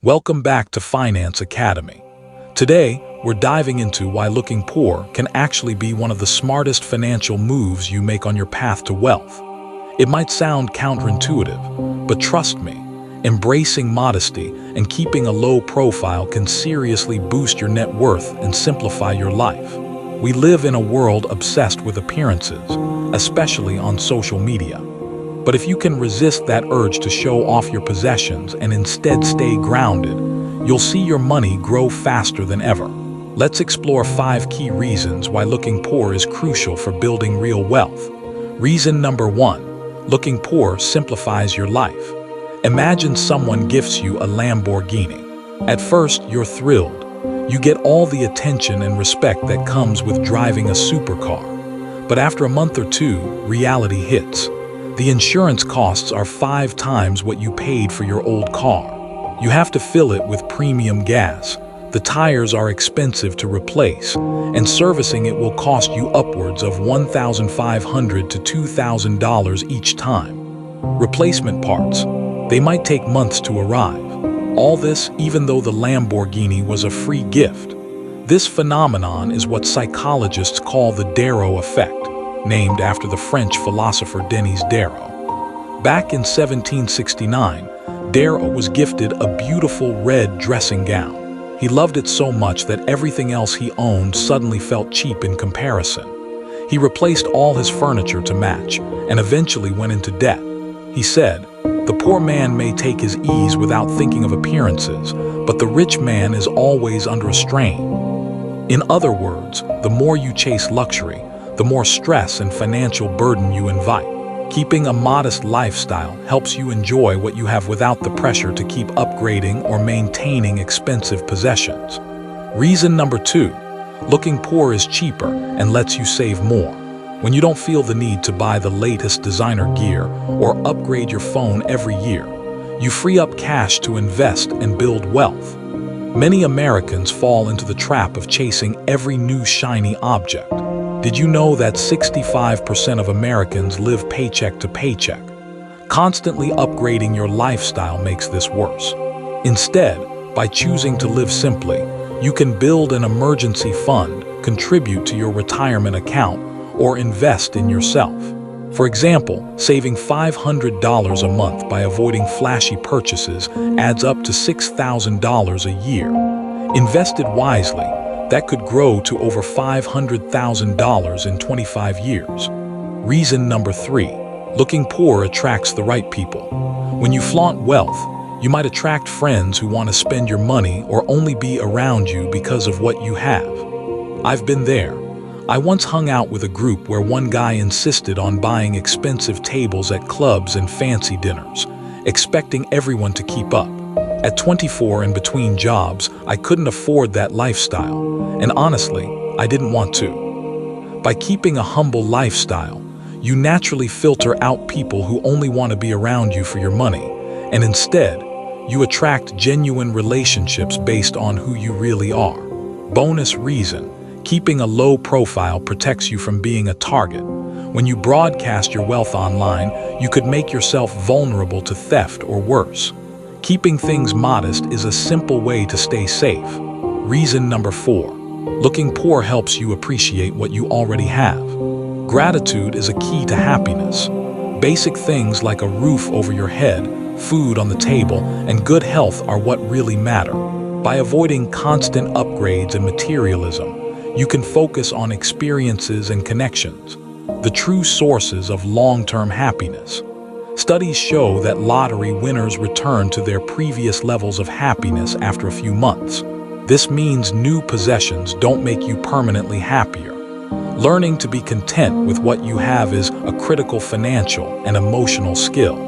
Welcome back to Finance Academy. Today, we're diving into why looking poor can actually be one of the smartest financial moves you make on your path to wealth. It might sound counterintuitive, but trust me, embracing modesty and keeping a low profile can seriously boost your net worth and simplify your life. We live in a world obsessed with appearances, especially on social media. But if you can resist that urge to show off your possessions and instead stay grounded, you'll see your money grow faster than ever. Let's explore 5 key reasons why looking poor is crucial for building real wealth. Reason number 1, looking poor simplifies your life. Imagine someone gifts you a Lamborghini. At first, you're thrilled. You get all the attention and respect that comes with driving a supercar. But after a month or two, reality hits. The insurance costs are 5 times what you paid for your old car. You have to fill it with premium gas. The tires are expensive to replace, and servicing it will cost you upwards of $1,500 to $2,000 each time. Replacement parts, they might take months to arrive. All this even though the Lamborghini was a free gift. This phenomenon is what psychologists call the Darrow effect, named after the French philosopher Denis Darrow. Back in 1769, Darrow was gifted a beautiful red dressing gown. He loved it so much that everything else he owned suddenly felt cheap in comparison. He replaced all his furniture to match and eventually went into debt. He said, "The poor man may take his ease without thinking of appearances, but the rich man is always under a strain." In other words, the more you chase luxury, the more stress and financial burden you invite. Keeping a modest lifestyle helps you enjoy what you have without the pressure to keep upgrading or maintaining expensive possessions. Reason number 2, looking poor is cheaper and lets you save more. When you don't feel the need to buy the latest designer gear or upgrade your phone every year, you free up cash to invest and build wealth. Many Americans fall into the trap of chasing every new shiny object. Did you know that 65% of Americans live paycheck to paycheck? Constantly upgrading your lifestyle makes this worse. Instead, by choosing to live simply, you can build an emergency fund, contribute to your retirement account, or invest in yourself. For example, saving $500 a month by avoiding flashy purchases adds up to $6,000 a year. Invested wisely, that could grow to over $500,000 in 25 years. Reason number 3, looking poor attracts the right people. When you flaunt wealth, you might attract friends who want to spend your money or only be around you because of what you have. I've been there. I once hung out with a group where one guy insisted on buying expensive tables at clubs and fancy dinners, expecting everyone to keep up. At 24 and between jobs, I couldn't afford that lifestyle, and honestly, I didn't want to. By keeping a humble lifestyle, you naturally filter out people who only want to be around you for your money, and instead, you attract genuine relationships based on who you really are. Bonus reason, keeping a low profile protects you from being a target. When you broadcast your wealth online, you could make yourself vulnerable to theft or worse. Keeping things modest is a simple way to stay safe. Reason number 4, looking poor helps you appreciate what you already have. Gratitude is a key to happiness. Basic things like a roof over your head, food on the table, and good health are what really matter. By avoiding constant upgrades and materialism, you can focus on experiences and connections, the true sources of long-term happiness. Studies show that lottery winners return to their previous levels of happiness after a few months. This means new possessions don't make you permanently happier. Learning to be content with what you have is a critical financial and emotional skill.